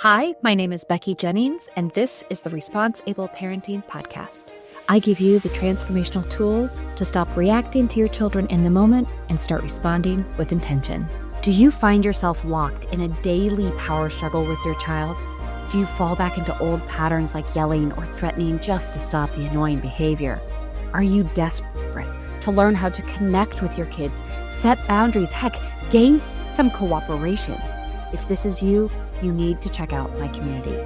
Hi, my name is Becky Jennings, and this is the Responsible Parenting Podcast. I give you the transformational tools to stop reacting to your children in the moment and start responding with intention. Do you find yourself locked in a daily power struggle with your child? Do you fall back into old patterns like yelling or threatening just to stop the annoying behavior? Are you desperate to learn how to connect with your kids, set boundaries, heck, gain some cooperation? If this is you, you need to check out my community.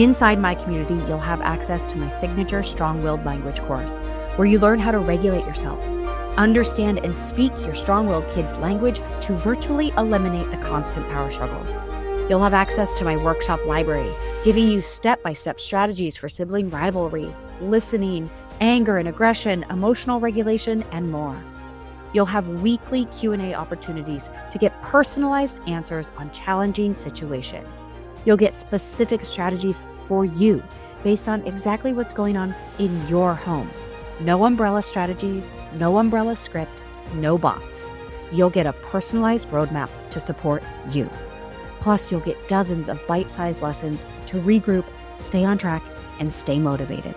Inside my community, you'll have access to my signature strong-willed language course, where you learn how to regulate yourself, understand and speak your strong-willed kids' language to virtually eliminate the constant power struggles. You'll have access to my workshop library, giving you step-by-step strategies for sibling rivalry, listening, anger and aggression, emotional regulation, and more. You'll have weekly Q&A opportunities to get personalized answers on challenging situations. You'll get specific strategies for you based on exactly what's going on in your home. No umbrella strategy, no umbrella script, no bots. You'll get a personalized roadmap to support you. Plus, you'll get dozens of bite-sized lessons to regroup, stay on track, and stay motivated.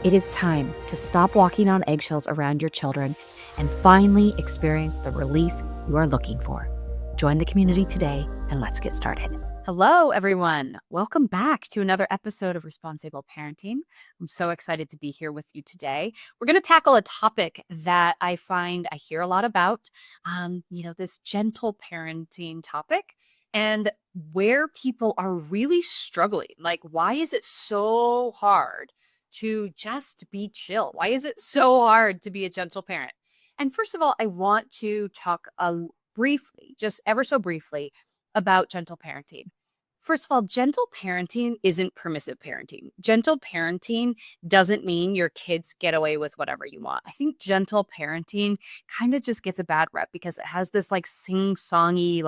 It is time to stop walking on eggshells around your children and finally experience the release you are looking for. Join the community today and let's get started. Hello, everyone. Welcome back to another episode of Responsible Parenting. I'm so excited to be here with you today. We're going to tackle a topic that I find I hear a lot about, this gentle parenting topic and where people are really struggling. Like, why is it so hard to just be chill? Why is it so hard to be a gentle parent? And first of all, I want to talk briefly, just ever so briefly, about gentle parenting. First of all, gentle parenting isn't permissive parenting. Gentle parenting doesn't mean your kids get away with whatever you want. I think gentle parenting kind of just gets a bad rep because it has this like sing-songy,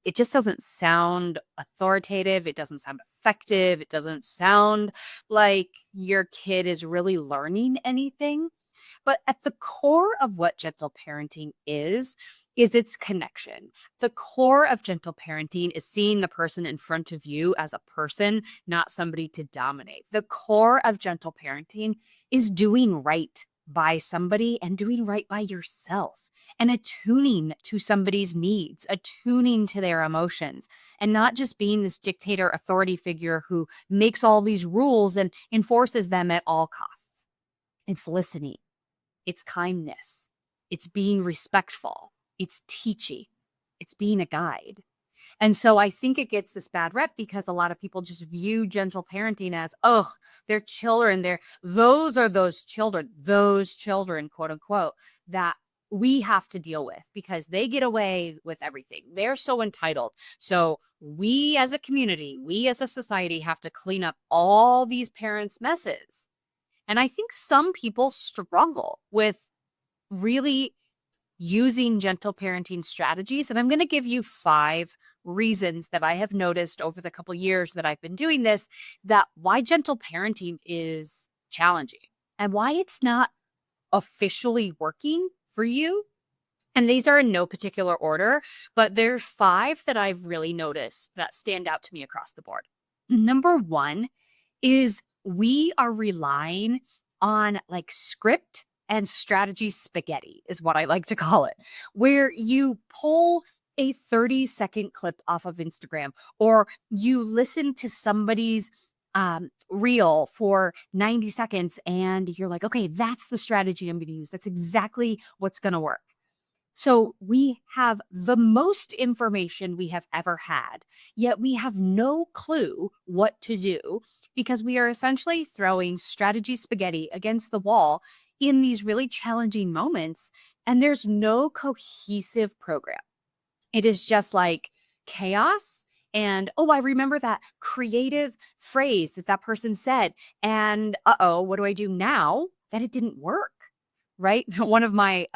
it just doesn't sound authoritative. It doesn't sound effective. It doesn't sound like your kid is really learning anything. But at the core of what gentle parenting is its connection. The core of gentle parenting is seeing the person in front of you as a person, not somebody to dominate. The core of gentle parenting is doing right by somebody and doing right by yourself and attuning to somebody's needs, attuning to their emotions, and not just being this dictator authority figure who makes all these rules and enforces them at all costs. It's listening. It's kindness. It's being respectful. It's teaching. It's being a guide. And so I think it gets this bad rep because a lot of people just view gentle parenting as, oh, they're children. Those are those children, quote unquote, that we have to deal with because they get away with everything. They're so entitled. So we as a community, we as a society have to clean up all these parents' messes. And I think some people struggle with really using gentle parenting strategies. And I'm going to give you 5 reasons that I have noticed over the couple years that I've been doing this, that why gentle parenting is challenging and why it's not officially working for you. And these are in no particular order, but there's 5 that I've really noticed that stand out to me across the board. Number 1 is we are relying on script and strategy spaghetti is what I like to call it, where you pull a 30-second clip off of Instagram or you listen to somebody's reel for 90 seconds and you're like, okay, that's the strategy I'm going to use. That's exactly what's going to work. So we have the most information we have ever had, yet we have no clue what to do because we are essentially throwing strategy spaghetti against the wall in these really challenging moments, and there's no cohesive program. It is just like chaos. And, I remember that creative phrase that person said. And, what do I do now that it didn't work? Right? One of my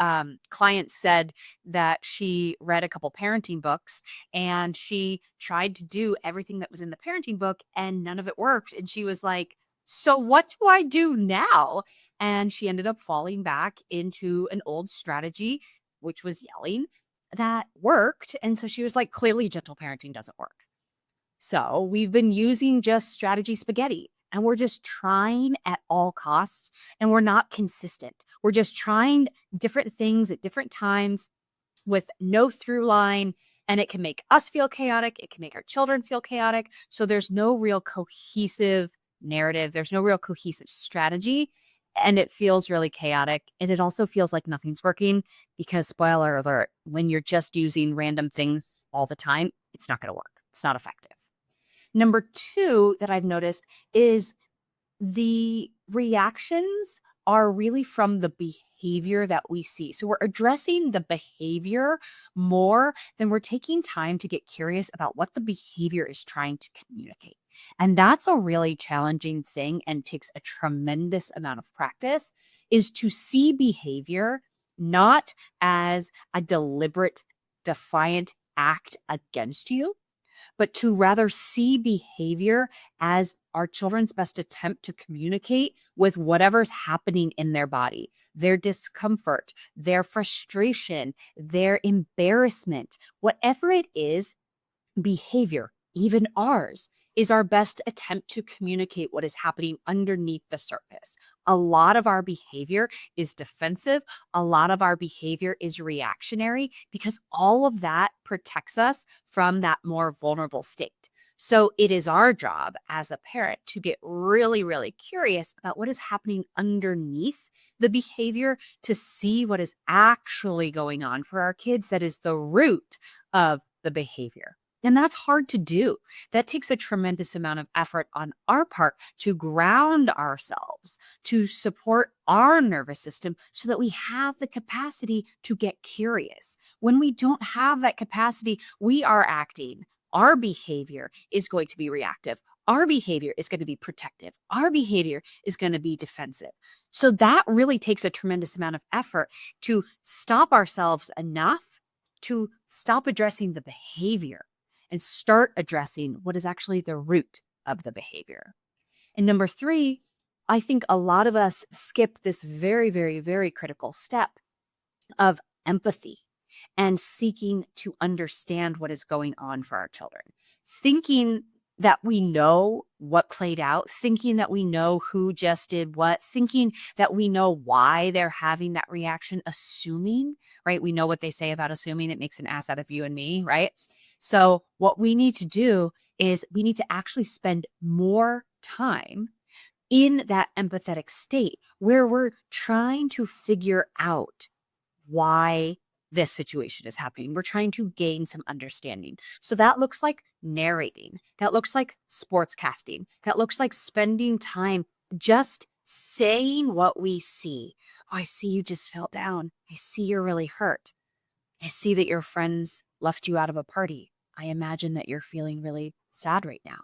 clients said that she read a couple parenting books and she tried to do everything that was in the parenting book and none of it worked. And she was like, so what do I do now? And she ended up falling back into an old strategy, which was yelling, that worked. And so she was like, clearly gentle parenting doesn't work. So we've been using just strategy spaghetti, and we're just trying at all costs, and we're not consistent. We're just trying different things at different times with no through line, and it can make us feel chaotic. It can make our children feel chaotic. So there's no real cohesive narrative. There's no real cohesive strategy, and it feels really chaotic. And it also feels like nothing's working because, spoiler alert, when you're just using random things all the time, it's not going to work. It's not effective. Number two that I've noticed is the reactions are really from the behavior that we see. So we're addressing the behavior more than we're taking time to get curious about what the behavior is trying to communicate. And that's a really challenging thing and takes a tremendous amount of practice is to see behavior not as a deliberate, defiant act against you, but to rather see behavior as our children's best attempt to communicate with whatever's happening in their body, their discomfort, their frustration, their embarrassment, whatever it is, behavior, even ours, is our best attempt to communicate what is happening underneath the surface. A lot of our behavior is defensive. A lot of our behavior is reactionary because all of that protects us from that more vulnerable state. So it is our job as a parent to get really, really curious about what is happening underneath the behavior to see what is actually going on for our kids that is the root of the behavior. And that's hard to do. That takes a tremendous amount of effort on our part to ground ourselves, to support our nervous system so that we have the capacity to get curious. When we don't have that capacity, we are acting. Our behavior is going to be reactive. Our behavior is going to be protective. Our behavior is going to be defensive. So that really takes a tremendous amount of effort to stop ourselves enough to stop addressing the behavior and start addressing what is actually the root of the behavior. And number three, I think a lot of us skip this very, very, very critical step of empathy and seeking to understand what is going on for our children. Thinking that we know what played out, thinking that we know who just did what, thinking that we know why they're having that reaction, assuming, right? We know what they say about assuming. It makes an ass out of you and me, right? So what we need to do is we need to actually spend more time in that empathetic state where we're trying to figure out why this situation is happening. We're trying to gain some understanding. So that looks like narrating. That looks like sportscasting. That looks like spending time just saying what we see. Oh, I see you just fell down. I see you're really hurt. I see that your friends left you out of a party. I imagine that you're feeling really sad right now.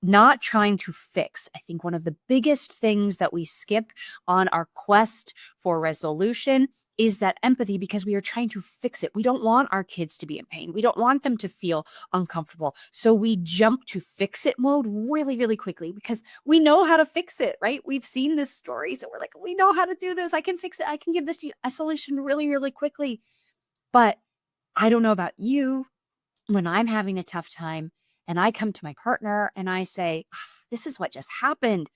Not trying to fix. I think one of the biggest things that we skip on our quest for resolution is that empathy because we are trying to fix it. We don't want our kids to be in pain. We don't want them to feel uncomfortable. So we jump to fix it mode really, really quickly because we know how to fix it, right? We've seen this story. So we're like, we know how to do this. I can fix it. I can give this a solution really, really quickly. But I don't know about you. When I'm having a tough time and I come to my partner and I say, this is what just happened.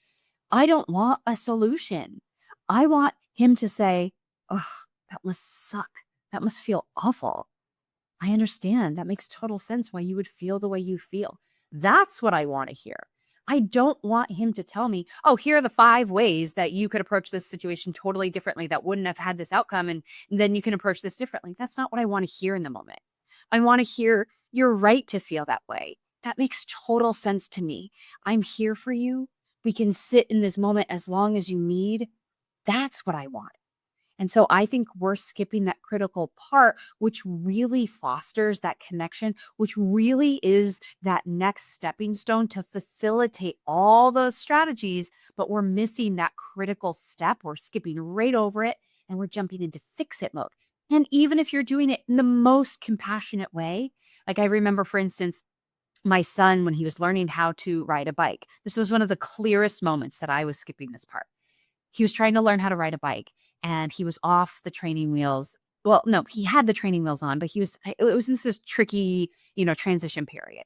I don't want a solution. I want him to say, oh, that must suck. That must feel awful. I understand. That makes total sense why you would feel the way you feel. That's what I want to hear. I don't want him to tell me, oh, here are the 5 ways that you could approach this situation totally differently that wouldn't have had this outcome. And then you can approach this differently. That's not what I want to hear in the moment. I want to hear you're right to feel that way. That makes total sense to me. I'm here for you. We can sit in this moment as long as you need. That's what I want. And so I think we're skipping that critical part, which really fosters that connection, which really is that next stepping stone to facilitate all those strategies. But we're missing that critical step. We're skipping right over it and we're jumping into fix it mode. And even if you're doing it in the most compassionate way, like I remember, for instance, my son, when he was learning how to ride a bike, this was one of the clearest moments that I was skipping this part. He was trying to learn how to ride a bike and he was off the training wheels. Well, no, he had the training wheels on, but it was this tricky, transition period.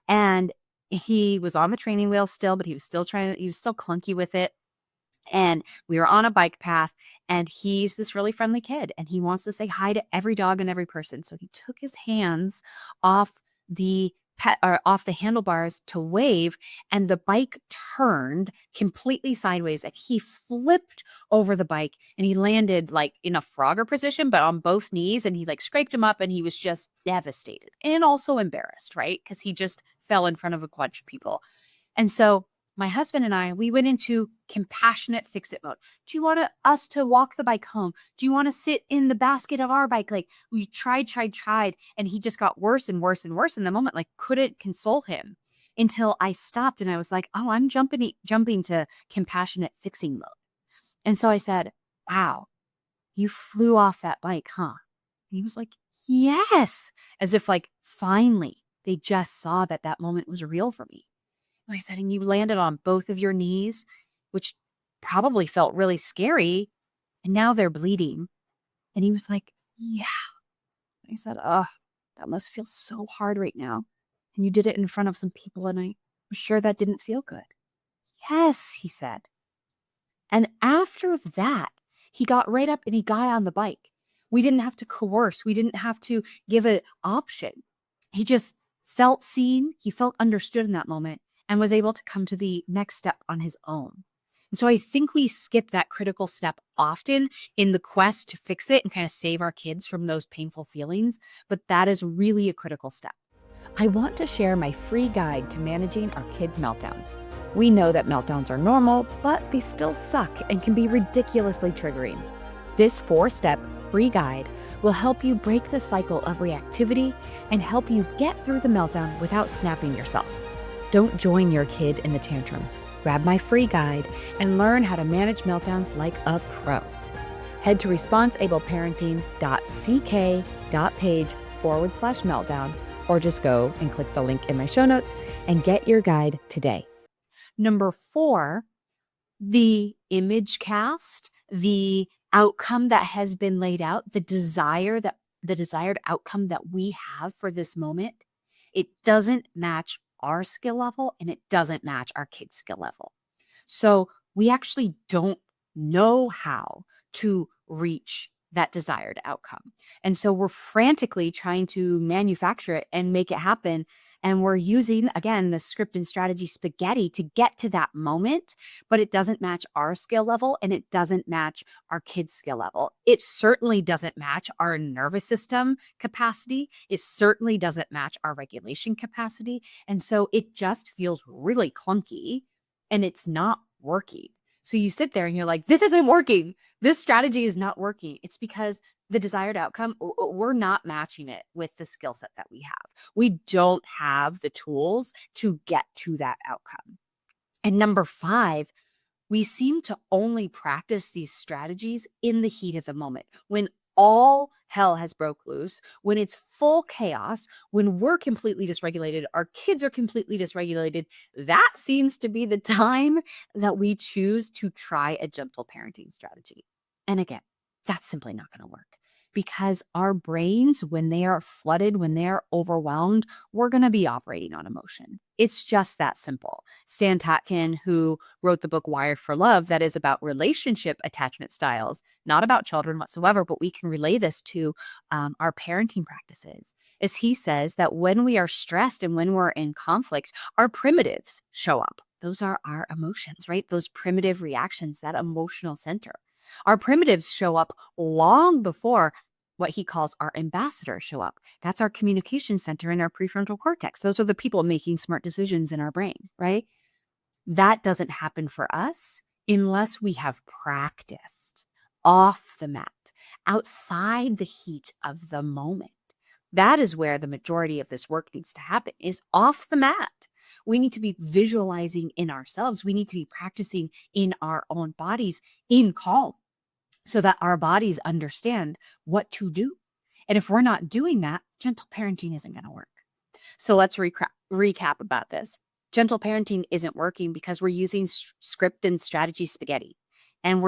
And He was on the training wheel still, but he was still clunky with it. And we were on a bike path, and he's this really friendly kid, and he wants to say hi to every dog and every person. So he took his hands off off the handlebars to wave, and the bike turned completely sideways, and he flipped over the bike, and he landed like in a Frogger position, but on both knees, and he like scraped him up, and he was just devastated and also embarrassed, right? Because he just fell in front of a bunch of people. And so my husband and I, we went into compassionate fix-it mode. Do you want us to walk the bike home? Do you want to sit in the basket of our bike? Like, we tried, and he just got worse and worse and worse in the moment, like couldn't console him until I stopped and I was like, oh, I'm jumping to compassionate fixing mode. And so I said, wow, you flew off that bike, huh? And he was like, yes, as if like finally they just saw that that moment was real for me. And I said, and you landed on both of your knees, which probably felt really scary. And now they're bleeding. And he was like, yeah. I said, oh, that must feel so hard right now. And you did it in front of some people. And I was sure that didn't feel good. Yes, he said. And after that, he got right up and he got on the bike. We didn't have to coerce. We didn't have to give an option. He just felt seen. He felt understood in that moment and was able to come to the next step on his own. And so I think we skip that critical step often in the quest to fix it and kind of save our kids from those painful feelings. But that is really a critical step. I want to share my free guide to managing our kids' meltdowns. We know that meltdowns are normal, but they still suck and can be ridiculously triggering. This 4-step free guide will help you break the cycle of reactivity and help you get through the meltdown without snapping yourself. Don't join your kid in the tantrum. Grab my free guide and learn how to manage meltdowns like a pro. Head to responsablepparenting.ck.page/meltdown, or just go and click the link in my show notes and get your guide today. Number 4, the image cast, the outcome that has been laid out, the desired outcome that we have for this moment, it doesn't match our skill level and it doesn't match our kids' skill level. So we actually don't know how to reach that desired outcome. And so we're frantically trying to manufacture it and make it happen. And we're using, again, the script and strategy spaghetti to get to that moment, but it doesn't match our skill level and it doesn't match our kids' skill level. It certainly doesn't match our nervous system capacity. It certainly doesn't match our regulation capacity. And so it just feels really clunky and it's not working. So you sit there and you're like, this isn't working. This strategy is not working. It's because the desired outcome, we're not matching it with the skill set that we have. We don't have the tools to get to that outcome. And number 5, we seem to only practice these strategies in the heat of the moment, when all hell has broke loose, when it's full chaos, when we're completely dysregulated, our kids are completely dysregulated. That seems to be the time that we choose to try a gentle parenting strategy. And again, that's simply not going to work because our brains, when they are flooded, when they are overwhelmed, we're going to be operating on emotion. It's just that simple. Stan Tatkin, who wrote the book Wired for Love, that is about relationship attachment styles, not about children whatsoever, but we can relay this to our parenting practices, is he says that when we are stressed and when we're in conflict, our primitives show up. Those are our emotions, right? Those primitive reactions, that emotional center. Our primitives show up long before what he calls our ambassadors show up. That's our communication center in our prefrontal cortex. Those are the people making smart decisions in our brain, right? That doesn't happen for us unless we have practiced off the mat, outside the heat of the moment. That is where the majority of this work needs to happen, is off the mat. We need to be visualizing in ourselves. We need to be practicing in our own bodies in calm so that our bodies understand what to do. And if we're not doing that, gentle parenting isn't going to work. So let's recap about this. Gentle parenting isn't working because we're using script and strategy spaghetti. And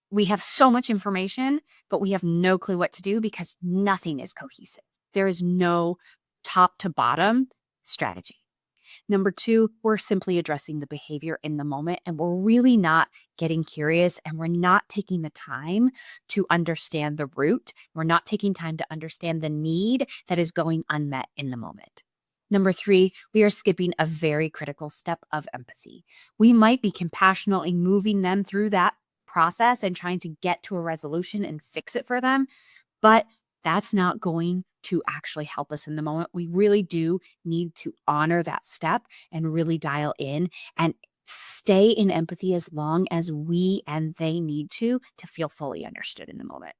we have so much information, but we have no clue what to do because nothing is cohesive. There is no top to bottom strategy. Number two, we're simply addressing the behavior in the moment, and we're really not getting curious, and we're not taking the time to understand the root. We're not taking time to understand the need that is going unmet in the moment. Number three, we are skipping a very critical step of empathy. We might be compassionately moving them through that process and trying to get to a resolution and fix it for them, but that's not going to actually help us in the moment. We really do need to honor that step and really dial in and stay in empathy as long as we and they need to feel fully understood in the moment.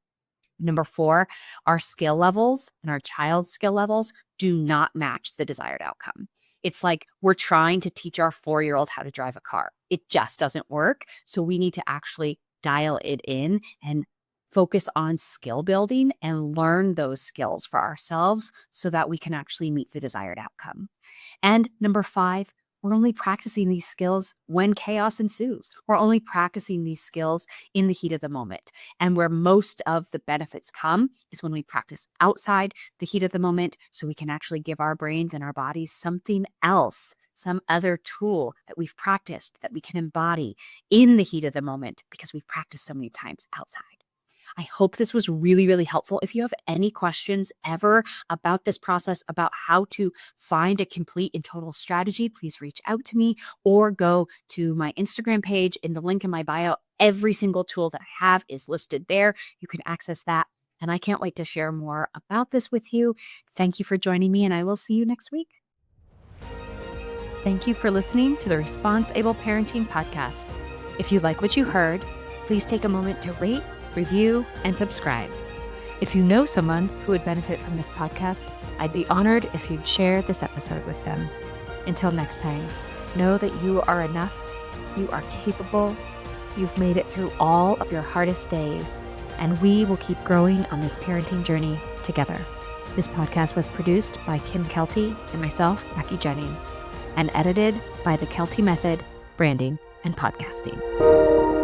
Number four, our skill levels and our child's skill levels do not match the desired outcome. It's like we're trying to teach our 4-year-old how to drive a car. It just doesn't work. So we need to actually dial it in and focus on skill building and learn those skills for ourselves so that we can actually meet the desired outcome. And number five, we're only practicing these skills when chaos ensues. We're only practicing these skills in the heat of the moment. And where most of the benefits come is when we practice outside the heat of the moment, so we can actually give our brains and our bodies something else, some other tool that we've practiced that we can embody in the heat of the moment because we've practiced so many times outside. I hope this was really, really helpful. If you have any questions ever about this process, about how to find a complete and total strategy, please reach out to me or go to my Instagram page in the link in my bio. Every single tool that I have is listed there. You can access that. And I can't wait to share more about this with you. Thank you for joining me, and I will see you next week. Thank you for listening to the Responsible Parenting Podcast. If you like what you heard, please take a moment to rate, review, and subscribe. If you know someone who would benefit from this podcast, I'd be honored if you'd share this episode with them. Until next time, know that you are enough, you are capable, you've made it through all of your hardest days, and we will keep growing on this parenting journey together. This podcast was produced by Kim Kelty and myself, Becky Jennings, and edited by the Kelty Method, Branding and Podcasting.